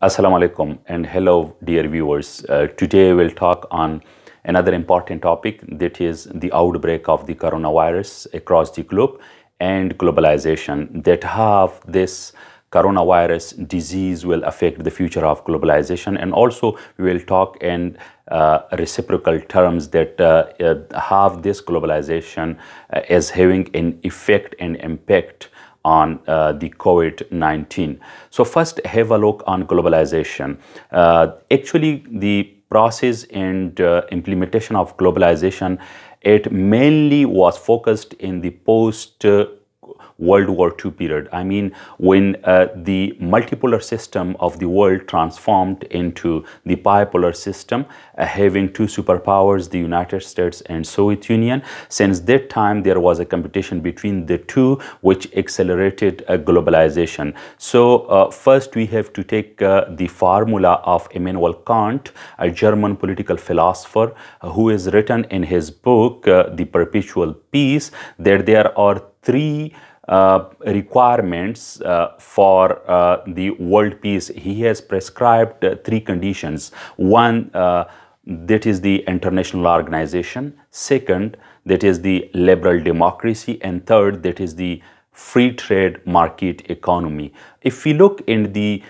Assalamu alaikum and hello dear viewers. Today we'll talk on another important topic, that is the outbreak of the coronavirus across the globe and globalization, that how this coronavirus disease will affect the future of globalization. And also we will talk in reciprocal terms that how this globalization is having an effect and impact on the COVID-19. So first have a look on globalization. Actually, the process and implementation of globalization, it mainly was focused in the post World War II period. I mean, when the multipolar system of the world transformed into the bipolar system, having two superpowers, the United States and Soviet Union. Since that time, there was a competition between the two, which accelerated globalization. So first, we have to take the formula of Immanuel Kant, a German political philosopher, who has written in his book, The Perpetual Peace, that there are three requirements for the world peace. He has prescribed three conditions. One, that is the international organization. Second, that is the liberal democracy. And third, that is the free trade market economy. If we look in the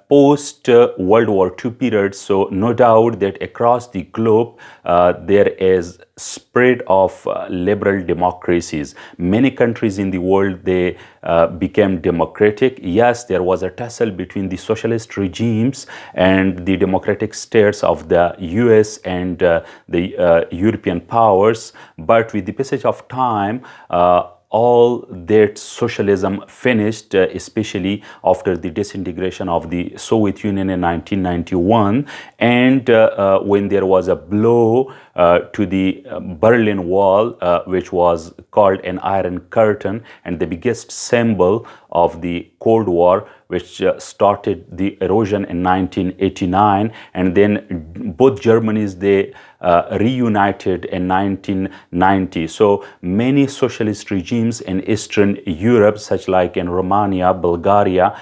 post World War II period, so no doubt that across the globe there is spread of liberal democracies. Many countries in the world, they became democratic. Yes, there was a tussle between the socialist regimes and the democratic states of the US and the European powers, but with the passage of time, all that socialism finished, especially after the disintegration of the Soviet Union in 1991, and when there was a blow to the Berlin Wall, which was called an Iron Curtain, and the biggest symbol of the Cold War, which started the erosion in 1989, and then both Germanys, they reunited in 1990. So many socialist regimes in Eastern Europe, such like in Romania, Bulgaria,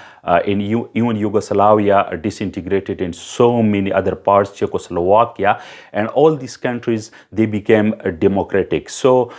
even Yugoslavia disintegrated in so many other parts, Czechoslovakia, and all these countries, they became democratic. So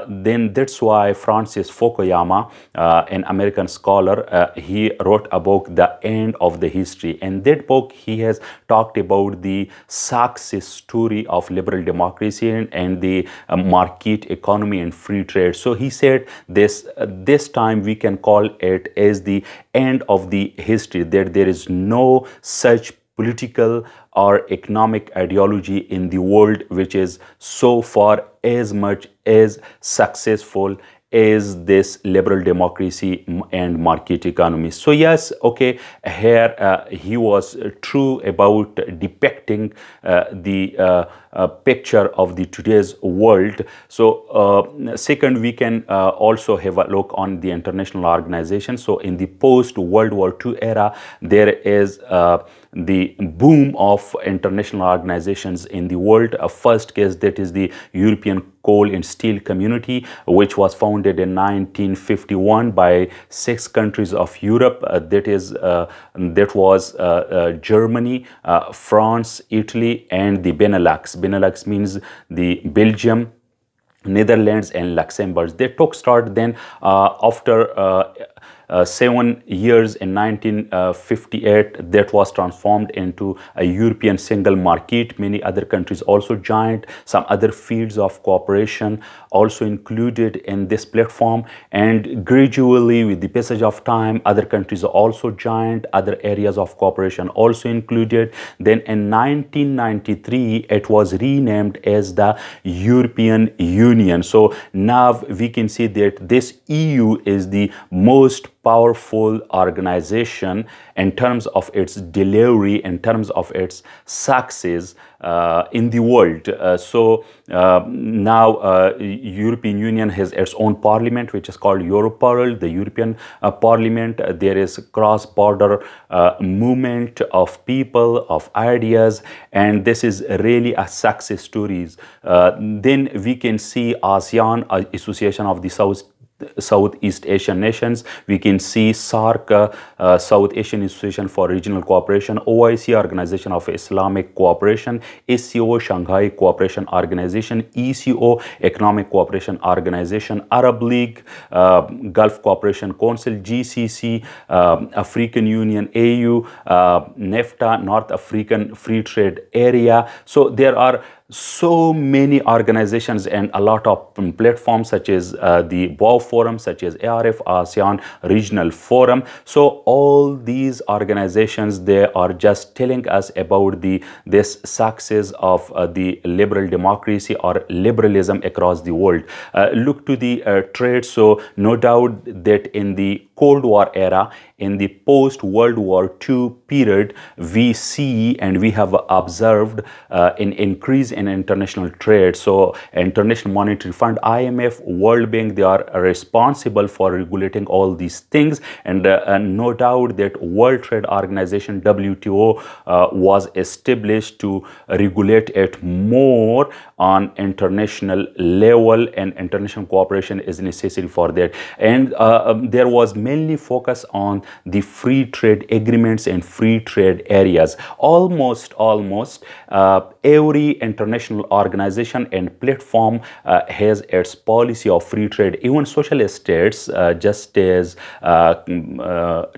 then that's why Francis Fukuyama, an American scholar, he wrote about the end of the history. In that book, he has talked about the success story of liberal democracy and the market economy and free trade. So he said this time we can call it as the end of the history, that there is no such political or economic ideology in the world which is so far as much as successful is this liberal democracy and market economy. So yes, okay, here he was true about depicting the picture of the today's world. So second, we can also have a look on the international organization. So in the post World War II era, there is the boom of international organizations in the world. First case, that is the European Coal and Steel Community, which was founded in 1951 by 6 countries of Europe. That was Germany, France, Italy, and the Benelux. Benelux means the Belgium, Netherlands, and Luxembourg. They took start then after 7 years in 1958, that was transformed into a European single market. Many other countries also joined. Some other fields of cooperation also included in this platform, and gradually with the passage of time, other countries also joined, other areas of cooperation also included. Then in 1993, it was renamed as the European Union. So now we can see that this EU is the most powerful organization in terms of its delivery, in terms of its success in the world. Now European Union has its own parliament, which is called Europarl, the European Parliament. There is cross-border movement of people, of ideas, and this is really a success stories. Then we can see ASEAN, Association of the South Southeast Asian nations. We can see SARC, South Asian Institution for Regional Cooperation, OIC, Organization of Islamic Cooperation, SCO, Shanghai Cooperation Organization, ECO, Economic Cooperation Organization, Arab League, Gulf Cooperation Council, GCC, African Union, AU, NAFTA, North African Free Trade Area. So there are so many organizations and a lot of platforms such as the BOW Forum, such as ARF, ASEAN Regional Forum. So all these organizations, they are just telling us about this success of the liberal democracy or liberalism across the world. Look to the trade. So no doubt that in the Cold War era, in the post-World War II period, we see and we have observed an increase in international trade. So International Monetary Fund, IMF, World Bank, they are responsible for regulating all these things. And no doubt that World Trade Organization, WTO, was established to regulate it more on international level, and international cooperation is necessary for that. And there was mainly focus on the free trade agreements and free trade areas. Almost every international organization and platform has its policy of free trade. Even socialist states, just as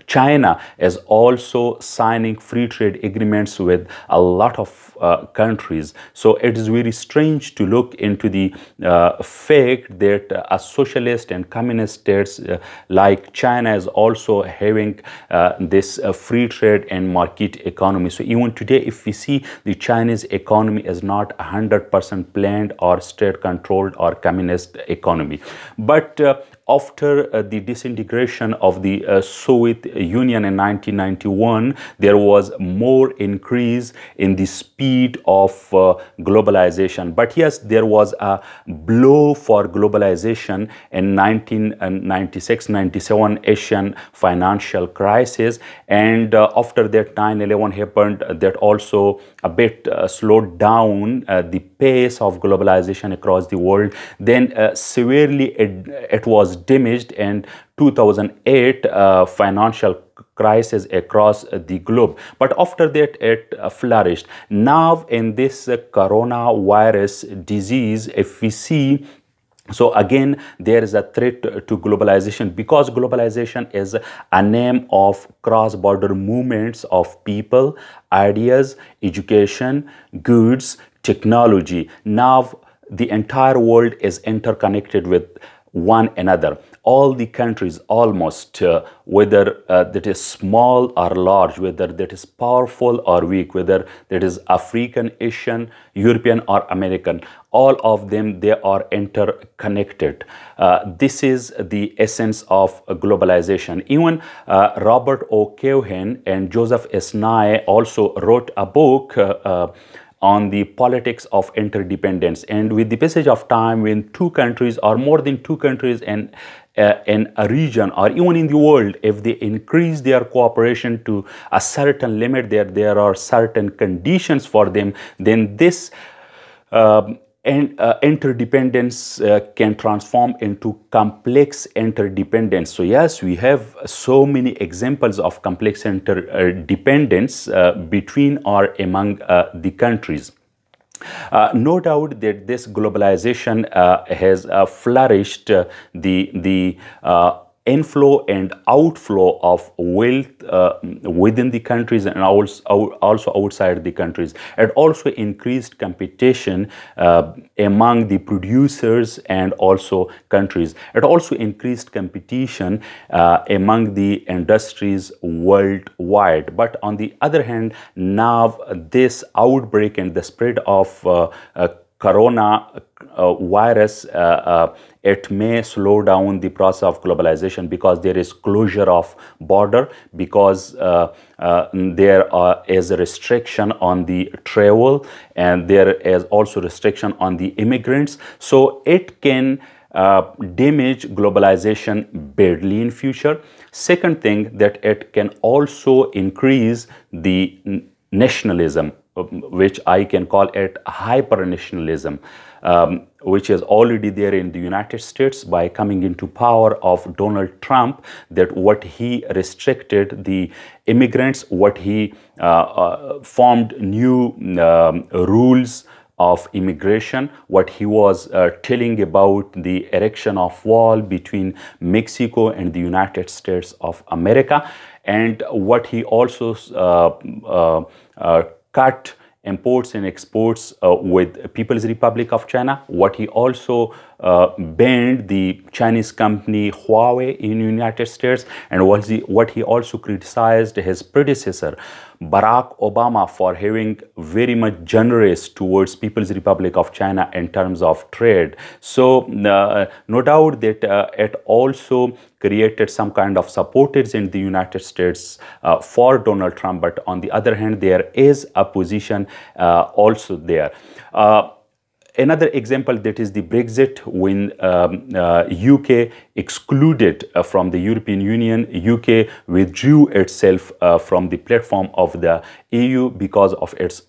China is also signing free trade agreements with a lot of countries. So it is very strange to look into the fact that a socialist and communist states like China is also having this free trade and market economy. So even today, if we see, the Chinese economy is not 100% planned or state controlled or communist economy. But after the disintegration of the Soviet Union in 1991, there was more increase in the speed of globalization. But yes, there was a blow for globalization in 1996-97 Asian financial crisis. And after that, 9/11 happened, that also a bit slowed down the pace of globalization across the world. Then severely it was damaged in 2008 financial crisis across the globe. But after that, it flourished. Now in this coronavirus disease, if we see, so again, there is a threat to globalization, because globalization is a name of cross-border movements of people, ideas, education, goods, technology. Now the entire world is interconnected with one another. All the countries almost, whether that is small or large, whether that is powerful or weak, whether that is African, Asian, European or American, all of them, they are interconnected. This is the essence of globalization. Even Robert O'Keefe and Joseph S. Nye also wrote a book on the politics of interdependence. And with the passage of time, when two countries or more than two countries in a region or even in the world, if they increase their cooperation to a certain limit, there are certain conditions for them, then this interdependence can transform into complex interdependence. So yes, we have so many examples of complex interdependence between or among the countries. No doubt that this globalization has flourished the inflow and outflow of wealth within the countries and also outside the countries. It also increased competition among the producers and also countries. It also increased competition among the industries worldwide. But on the other hand, now this outbreak and the spread of coronavirus, it may slow down the process of globalization, because there is closure of border, because there is a restriction on the travel, and there is also restriction on the immigrants. So it can damage globalization badly in future. Second thing, that it can also increase the nationalism, which I can call it hyper-nationalism. which is already there in the United States by coming into power of Donald Trump, that what he restricted the immigrants, what he formed new rules of immigration, what he was telling about the erection of wall between Mexico and the United States of America, and what he also cut imports and exports with People's Republic of China, what he also banned the Chinese company Huawei in the United States, and what he also criticized his predecessor Barack Obama for having very much generous towards People's Republic of China in terms of trade. So no doubt that it also created some kind of supporters in the United States for Donald Trump, but on the other hand, there is a position also there. Another example, that is the Brexit, when UK excluded from the European Union. UK withdrew itself from the platform of the EU because of its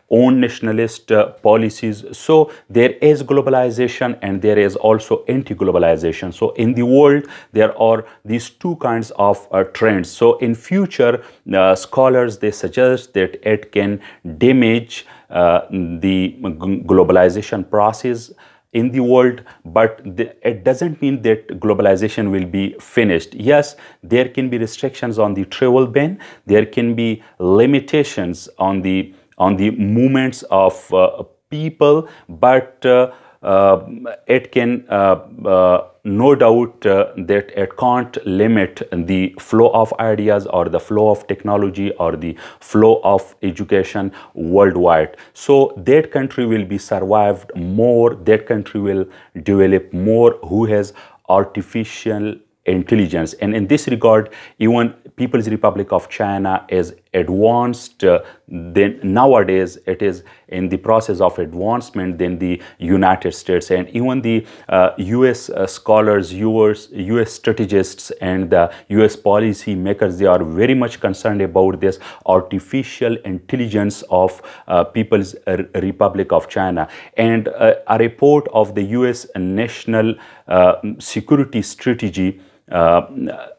own nationalist policies. So there is globalization and there is also anti-globalization. So in the world, there are these two kinds of trends. So in future, scholars, they suggest that it can damage the globalization process in the world, but it doesn't mean that globalization will be finished. Yes, there can be restrictions on the travel ban, there can be limitations on the movements of people, but it can no doubt that it can't limit the flow of ideas or the flow of technology or the flow of education worldwide. So that country will be survived more, that country will develop more who has artificial intelligence. And in this regard, even People's Republic of China is advanced than nowadays. It is in the process of advancement than the United States, and even the US scholars, US strategists and the US policy makers, they are very much concerned about this artificial intelligence of People's Republic of China. And a report of the US National Security Strategy,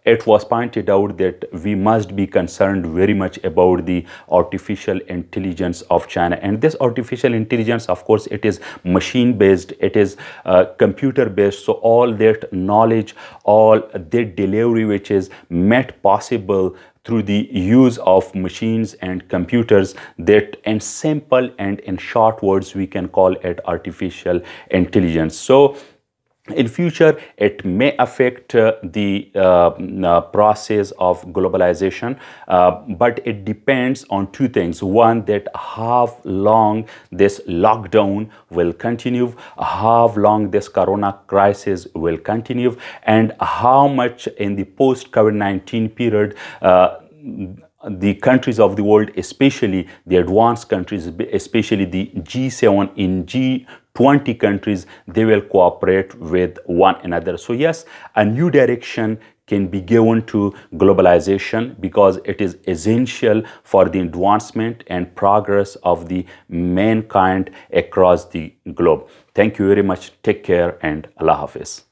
it was pointed out that we must be concerned very much about the artificial intelligence of China. And this artificial intelligence, of course, it is machine based, it is computer based. So all that knowledge, all that delivery which is made possible through the use of machines and computers, that in simple and in short words we can call it artificial intelligence. So in future, it may affect the process of globalization, but it depends on two things. One, that how long this lockdown will continue, how long this corona crisis will continue, and how much in the post-COVID-19 period the countries of the world, especially the advanced countries, especially the G7 in G20 countries, they will cooperate with one another. So yes, a new direction can be given to globalization because it is essential for the advancement and progress of the mankind across the globe. Thank you very much. Take care and Allah Hafiz.